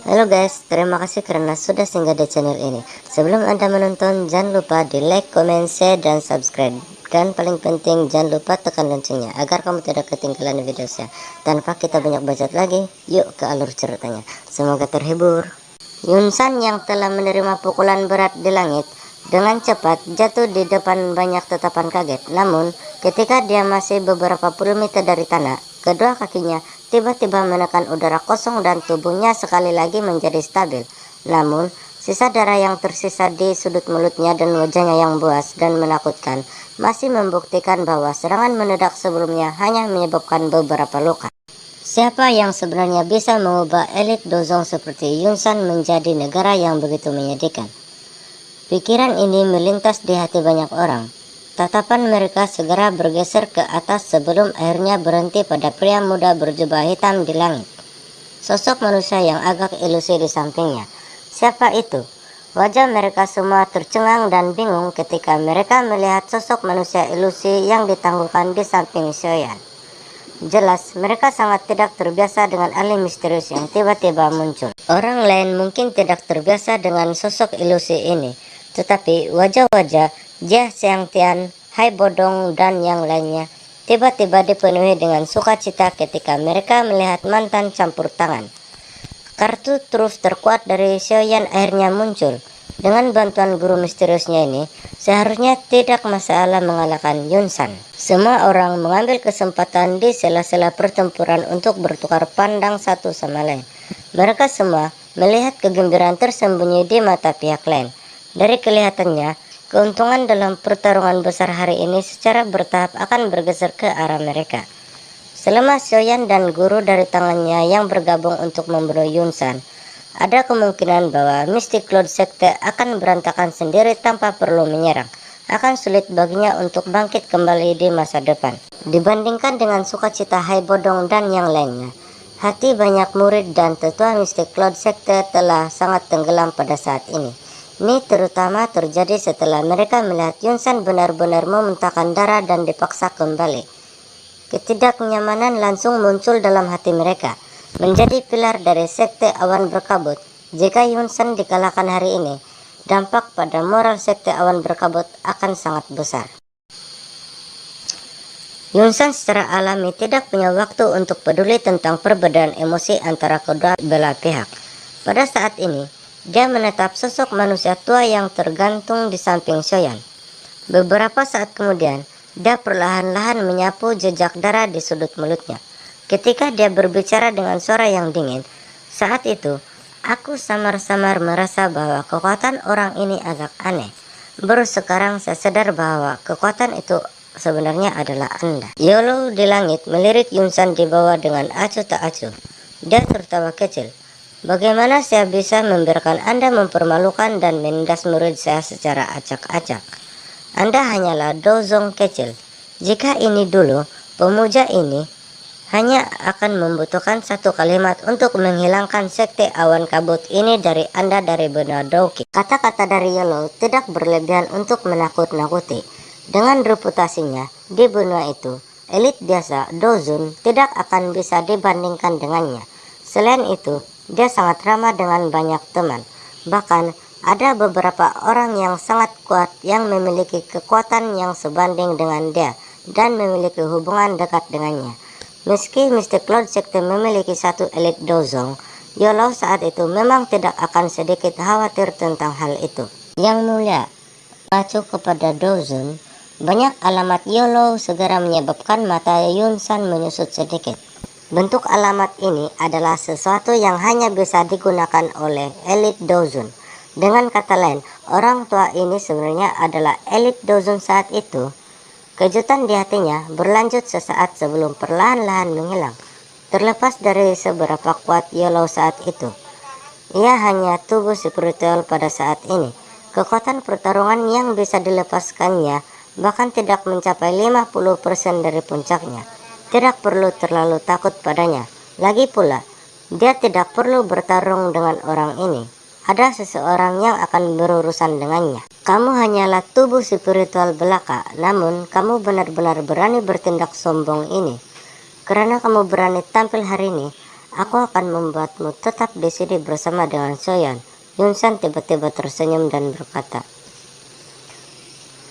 Halo guys, terima kasih karena sudah singgah di channel ini. Sebelum Anda menonton, jangan lupa di like, comment, share, dan subscribe. Dan paling penting, jangan lupa tekan loncengnya agar kamu tidak ketinggalan video saya. Tanpa kita banyak bacot lagi, yuk ke alur ceritanya. Semoga terhibur. Yunsan yang telah menerima pukulan berat di langit dengan cepat jatuh di depan banyak tatapan kaget. Namun, ketika dia masih beberapa puluh meter dari tanah, kedua kakinya tiba-tiba menekan udara kosong dan tubuhnya sekali lagi menjadi stabil. Namun, sisa darah yang tersisa di sudut mulutnya dan wajahnya yang buas dan menakutkan masih membuktikan bahwa serangan meledak sebelumnya hanya menyebabkan beberapa luka. Siapa yang sebenarnya bisa mengubah elit dozong seperti Yunsan menjadi negara yang begitu menyedihkan? Pikiran ini melintas di hati banyak orang. Tatapan mereka segera bergeser ke atas sebelum akhirnya berhenti pada pria muda berjubah hitam di langit. Sosok manusia yang agak ilusi di sampingnya. Siapa itu? Wajah mereka semua tercengang dan bingung ketika mereka melihat sosok manusia ilusi yang ditangguhkan di samping Xiaoyan. Jelas, mereka sangat tidak terbiasa dengan alih misterius yang tiba-tiba muncul. Orang lain mungkin tidak terbiasa dengan sosok ilusi ini, tetapi wajah-wajah Jia Xiangtian, Hai Bodong, dan yang lainnya tiba-tiba dipenuhi dengan sukacita ketika mereka melihat mantan campur tangan. Kartu truf terkuat dari Xiaoyan akhirnya muncul. Dengan bantuan guru misteriusnya ini, seharusnya tidak masalah mengalahkan Yunsan. Semua orang mengambil kesempatan di sela-sela pertempuran untuk bertukar pandang satu sama lain. Mereka semua melihat kegembiraan tersembunyi di mata pihak lain. Dari kelihatannya, keuntungan dalam pertarungan besar hari ini secara bertahap akan bergeser ke arah mereka. Selama Xiaoyan dan guru dari tangannya yang bergabung untuk membunuh Yunsan, ada kemungkinan bahwa Mystic Cloud Sekte akan berantakan sendiri tanpa perlu menyerang. Akan sulit baginya untuk bangkit kembali di masa depan. Dibandingkan dengan sukacita Hai Bodong dan yang lainnya, hati banyak murid dan tetua Mystic Cloud Sekte telah sangat tenggelam pada saat ini. Ini terutama terjadi setelah mereka melihat Yunsan benar-benar memuntahkan darah dan dipaksa kembali. Ketidaknyamanan langsung muncul dalam hati mereka. Menjadi pilar dari sekte awan berkabut, jika Yunsan dikalahkan hari ini, dampak pada moral sekte awan berkabut akan sangat besar. Yunsan secara alami tidak punya waktu untuk peduli tentang perbedaan emosi antara kedua belah pihak. Pada saat ini, dia menatap sosok manusia tua yang tergantung di samping Xiaoyan. Beberapa saat kemudian, dia perlahan-lahan menyapu jejak darah di sudut mulutnya. Ketika dia berbicara dengan suara yang dingin, saat itu, aku samar-samar merasa bahwa kekuatan orang ini agak aneh. Baru sekarang saya sadar bahwa kekuatan itu sebenarnya adalah Anda. Yolo di langit melirik Yunsan di bawah dengan acuh tak acuh. Dia tertawa kecil. Bagaimana saya bisa membiarkan Anda mempermalukan dan menindas murid saya secara acak-acak? Anda hanyalah dozong kecil. Jika ini dulu, pemuja ini hanya akan membutuhkan satu kalimat untuk menghilangkan sekte awan kabut ini dari Anda dari benua Douki. Kata-kata dari Yolo tidak berlebihan untuk menakut-nakuti. Dengan reputasinya di benua itu, elit biasa Dozun tidak akan bisa dibandingkan dengannya. Selain itu, dia sangat ramah dengan banyak teman. Bahkan, ada beberapa orang yang sangat kuat yang memiliki kekuatan yang sebanding dengan dia dan memiliki hubungan dekat dengannya. Meski Mystic Cloud Sekte memiliki satu elit dozong, Yolo saat itu memang tidak akan sedikit khawatir tentang hal itu. Yang mulia, mengacu kepada dozon, banyak alamat Yolo segera menyebabkan mata Yunsan menyusut sedikit. Bentuk alamat ini adalah sesuatu yang hanya bisa digunakan oleh elit dozon. Dengan kata lain, orang tua ini sebenarnya adalah elit dozon saat itu. Kejutan di hatinya berlanjut sesaat sebelum perlahan-lahan menghilang. Terlepas dari seberapa kuat Yolo saat itu, ia hanya tubuh spiritual pada saat ini. Kekuatan pertarungan yang bisa dilepaskannya bahkan tidak mencapai 50% dari puncaknya. Tidak perlu terlalu takut padanya. Lagi pula, dia tidak perlu bertarung dengan orang ini. Ada seseorang yang akan berurusan dengannya. Kamu hanyalah tubuh spiritual belaka, namun kamu benar-benar berani bertindak sombong ini. Karena kamu berani tampil hari ini, Aku akan membuatmu tetap di sini bersama dengan Soyan. Yunsan tiba-tiba tersenyum dan berkata,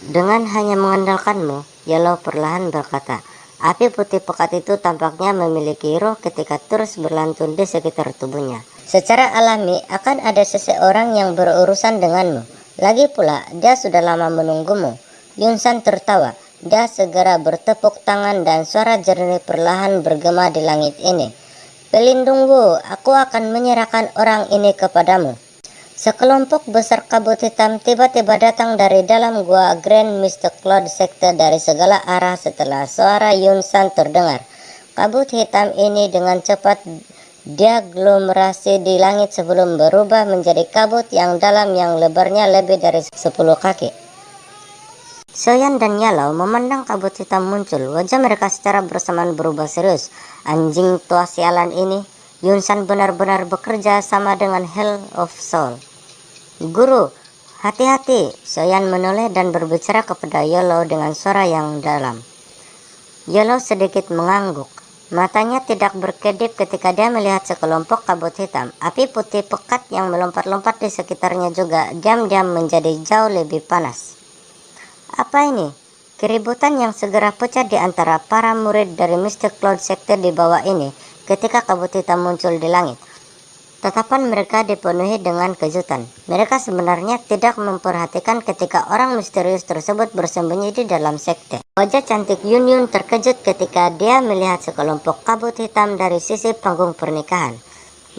dengan hanya mengandalkanmu, Yellow perlahan berkata. Api putih pekat itu tampaknya memiliki roh ketika terus berlantun di sekitar tubuhnya. Secara alami akan ada seseorang yang berurusan denganmu. Lagi pula, dia sudah lama menunggumu. Yunsan tertawa. Dia segera bertepuk tangan dan suara jernih perlahan bergema di langit ini. Pelindungku, aku akan menyerahkan orang ini kepadamu. Sekelompok besar kabut hitam tiba-tiba datang dari dalam gua Grand Mist Cloud Sector dari segala arah setelah suara Yunsan terdengar. Kabut hitam ini dengan cepat diaglomerasi di langit sebelum berubah menjadi kabut yang dalam yang lebarnya lebih dari 10 kaki. Soyan dan Yellow memandang kabut hitam muncul. Wajah mereka secara bersamaan berubah serius. Anjing tua sialan ini, Yunsan benar-benar bekerja sama dengan Hell of Soul. Guru, hati-hati, Soyan menoleh dan berbicara kepada Yellow dengan suara yang dalam. Yellow sedikit mengangguk. Matanya tidak berkedip ketika dia melihat sekelompok kabut hitam. Api putih pekat yang melompat-lompat di sekitarnya juga diam-diam menjadi jauh lebih panas. Apa ini? Keributan yang segera pecah di antara para murid dari Mystic Cloud Sector di bawah ini ketika kabut hitam muncul di langit. Tatapan mereka dipenuhi dengan kejutan. Mereka sebenarnya tidak memperhatikan ketika orang misterius tersebut bersembunyi di dalam sekte. Wajah cantik Yun Yun terkejut ketika dia melihat sekelompok kabut hitam dari sisi panggung pernikahan.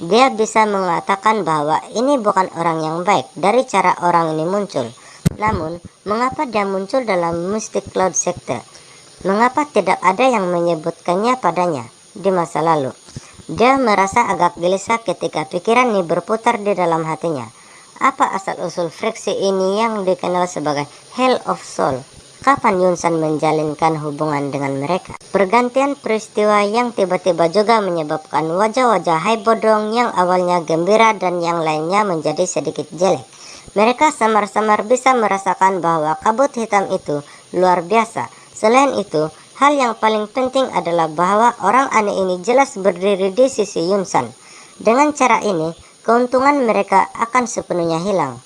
Dia bisa mengatakan bahwa ini bukan orang yang baik dari cara orang ini muncul. Namun, mengapa dia muncul dalam Mystic Cloud Sector? Mengapa tidak ada yang menyebutkannya padanya di masa lalu? Dia merasa agak gelisah ketika pikiran ini berputar di dalam hatinya. Apa asal-usul friksi ini yang dikenal sebagai Hell of Soul? Kapan Yunsan menjalinkan hubungan dengan mereka? Pergantian peristiwa yang tiba-tiba juga menyebabkan wajah-wajah Hai Bodong yang awalnya gembira dan yang lainnya menjadi sedikit jelek. Mereka samar-samar bisa merasakan bahwa kabut hitam itu luar biasa. Selain itu, hal yang paling penting adalah bahwa orang aneh ini jelas berdiri di sisi Yunsan. Dengan cara ini, keuntungan mereka akan sepenuhnya hilang.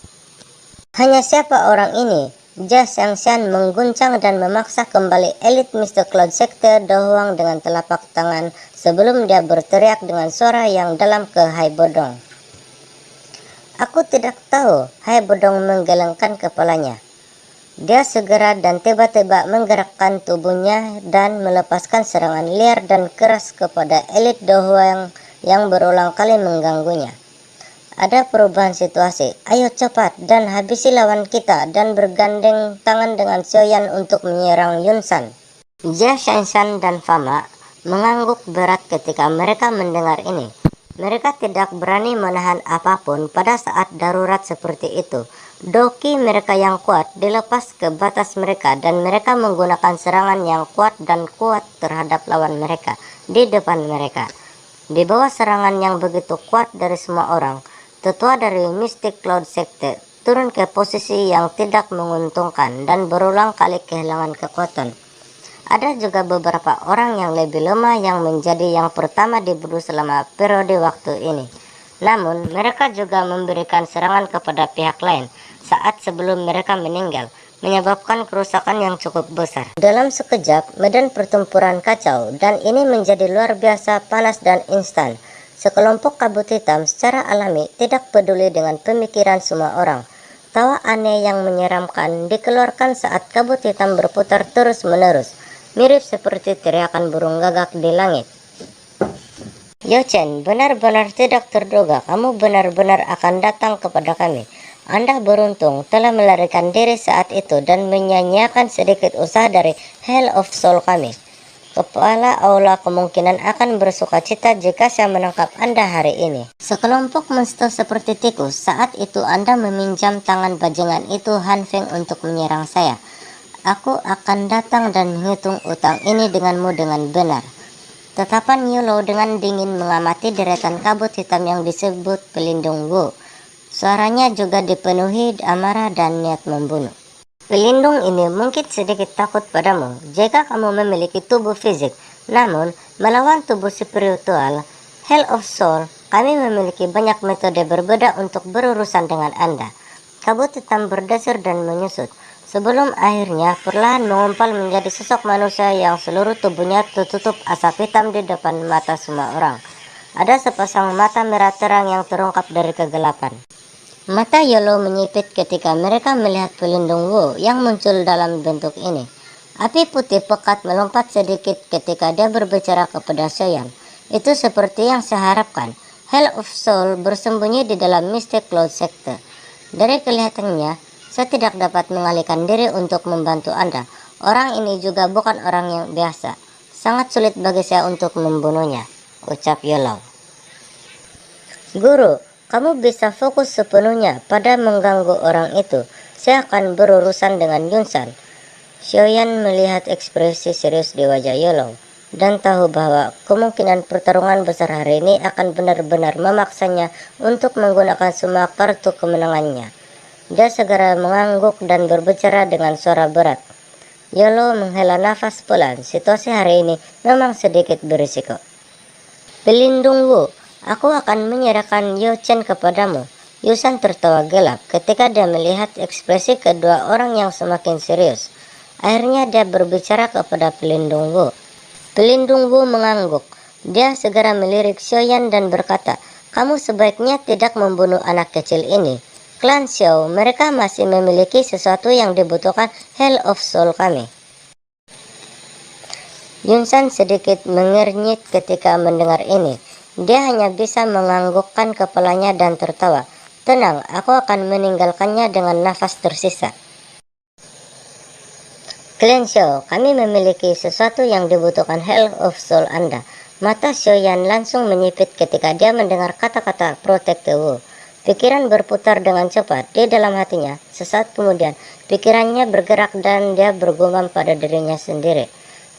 Hanya siapa orang ini? Jia Xiangshan mengguncang dan memaksa kembali elit Mr. Cloud Sector Dohuang dengan telapak tangan sebelum dia berteriak dengan suara yang dalam ke Hai Bodong. Aku tidak tahu, Hai Bodong menggelengkan kepalanya. Dia segera dan tiba-tiba menggerakkan tubuhnya dan melepaskan serangan liar dan keras kepada elit Dohuang yang berulang kali mengganggunya. Ada perubahan situasi. Ayo cepat dan habisi lawan kita dan bergandeng tangan dengan Xiaoyan untuk menyerang Yunsan. Jia Shanshan dan Fama mengangguk berat ketika mereka mendengar ini. Mereka tidak berani menahan apapun pada saat darurat seperti itu. Doki mereka yang kuat dilepas ke batas mereka dan mereka menggunakan serangan yang kuat dan kuat terhadap lawan mereka di depan mereka. Di bawah serangan yang begitu kuat dari semua orang, tetua dari Mystic Cloud Sector turun ke posisi yang tidak menguntungkan dan berulang kali kehilangan kekuatan. Ada juga beberapa orang yang lebih lemah yang menjadi yang pertama dibunuh selama periode waktu ini. Namun, mereka juga memberikan serangan kepada pihak lain saat sebelum mereka meninggal, menyebabkan kerusakan yang cukup besar. Dalam sekejap, medan pertempuran kacau, dan ini menjadi luar biasa panas dan instan. Sekelompok kabut hitam secara alami tidak peduli dengan pemikiran semua orang. Tawa aneh yang menyeramkan dikeluarkan saat kabut hitam berputar terus-menerus, mirip seperti teriakan burung gagak di langit. Yo Chen, benar-benar tidak terduga kamu benar-benar akan datang kepada kami. Anda beruntung telah melarikan diri saat itu dan menyanyiakan sedikit usaha dari Hell of Soul kami. Kepala aula kemungkinan akan bersuka cita jika saya menangkap Anda hari ini. Sekelompok monster seperti tikus, saat itu Anda meminjam tangan bajingan itu Han Feng untuk menyerang saya. Aku akan datang dan menghitung utang ini denganmu dengan benar. Tatapan Yellow dengan dingin mengamati deretan kabut hitam yang disebut pelindung Wu. Suaranya juga dipenuhi amarah dan niat membunuh. Pelindung ini mungkin sedikit takut padamu jika kamu memiliki tubuh fisik, namun melawan tubuh spiritual, Hell of Soul, kami memiliki banyak metode berbeda untuk berurusan dengan Anda. Kabut hitam berdesir dan menyusut, sebelum akhirnya perlahan mengumpal menjadi sosok manusia yang seluruh tubuhnya tertutup asap hitam di depan mata semua orang. Ada sepasang mata merah terang yang terungkap dari kegelapan. Mata Yolo menyipit ketika mereka melihat pelindung Wu yang muncul dalam bentuk ini. Api putih pekat melompat sedikit ketika dia berbicara kepada Soyan. Itu seperti yang saya harapkan. Hell of Soul bersembunyi di dalam Mystic Cloud Sector. Dari kelihatannya, saya tidak dapat mengalihkan diri untuk membantu Anda. Orang ini juga bukan orang yang biasa. Sangat sulit bagi saya untuk membunuhnya, ucap Yolo. Guru, kamu bisa fokus sepenuhnya pada mengganggu orang itu. Saya akan berurusan dengan Yunsan. Xiaoyan melihat ekspresi serius di wajah Yolo dan tahu bahwa kemungkinan pertarungan besar hari ini akan benar-benar memaksanya untuk menggunakan semua kartu kemenangannya. Dia segera mengangguk dan berbicara dengan suara berat. Yolo menghela nafas pelan. Situasi hari ini memang sedikit berisiko. Pelindung Wu, aku akan menyerahkan Yo Chen kepadamu. Yusan tertawa gelap ketika dia melihat ekspresi kedua orang yang semakin serius. Akhirnya dia berbicara kepada pelindung Wu. Pelindung Wu mengangguk. Dia segera melirik Xiaoyan dan berkata, kamu sebaiknya tidak membunuh anak kecil ini. Klan Xiao, mereka masih memiliki sesuatu yang dibutuhkan Hell of Soul kami. Yunsan sedikit mengernyit ketika mendengar ini. Dia hanya bisa menganggukkan kepalanya dan tertawa. Tenang, aku akan meninggalkannya dengan nafas tersisa. Klan Xiao, kami memiliki sesuatu yang dibutuhkan Hell of Soul Anda. Mata Xiaoyan langsung menyipit ketika dia mendengar kata-kata Protect the Wu. Pikiran berputar dengan cepat di dalam hatinya. Sesaat kemudian, pikirannya bergerak dan dia bergumam pada dirinya sendiri.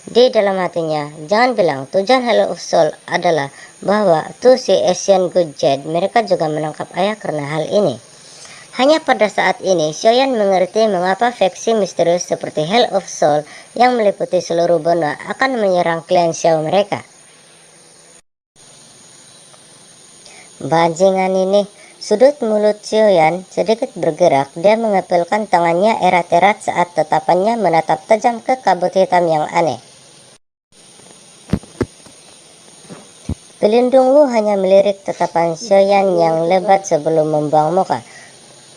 Di dalam hatinya, jangan bilang tujuan Hell of Soul adalah bahwa si Asian Good Jade mereka juga menangkap ayah karena hal ini. Hanya pada saat ini, Xiaoyan mengerti mengapa faksi misterius seperti Hell of Soul yang meliputi seluruh benua akan menyerang klan Xiao mereka. Bajingan ini, sudut mulut Xiaoyan sedikit bergerak. Dia mengepilkan tangannya erat-erat saat tatapannya menatap tajam ke kabut hitam yang aneh. Pelindung Wu hanya melirik tatapan Xiaoyan yang lebat sebelum membuang muka.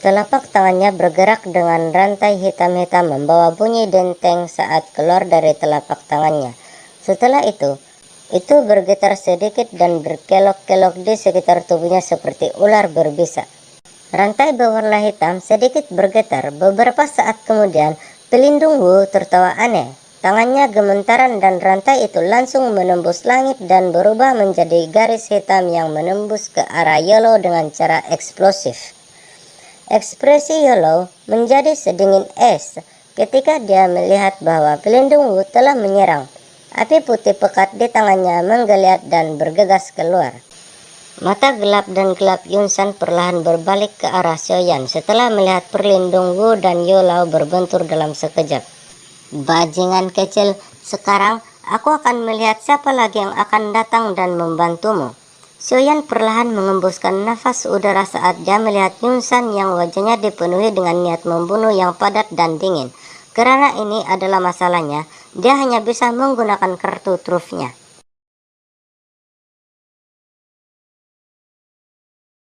Telapak tangannya bergerak dengan rantai hitam-hitam membawa bunyi denteng saat keluar dari telapak tangannya. Setelah itu bergetar sedikit dan berkelok-kelok di sekitar tubuhnya seperti ular berbisa. Rantai berwarna hitam sedikit bergetar. Beberapa saat kemudian, pelindung Wu tertawa aneh. Tangannya gemetaran dan rantai itu langsung menembus langit dan berubah menjadi garis hitam yang menembus ke arah Yolo dengan cara eksplosif. Ekspresi Yolo menjadi sedingin es ketika dia melihat bahwa pelindung Wu telah menyerang. Api putih pekat di tangannya menggeliat dan bergegas keluar. Mata gelap dan gelap Yunsan perlahan berbalik ke arah Xiaoyan setelah melihat pelindung Wu dan Yolo berbentur dalam sekejap. Bajingan kecil, sekarang aku akan melihat siapa lagi yang akan datang dan membantumu. Xiaoyan perlahan mengembuskan nafas udara saat dia melihat Yunsan yang wajahnya dipenuhi dengan niat membunuh yang padat dan dingin. Karena ini adalah masalahnya, dia hanya bisa menggunakan kartu trufnya.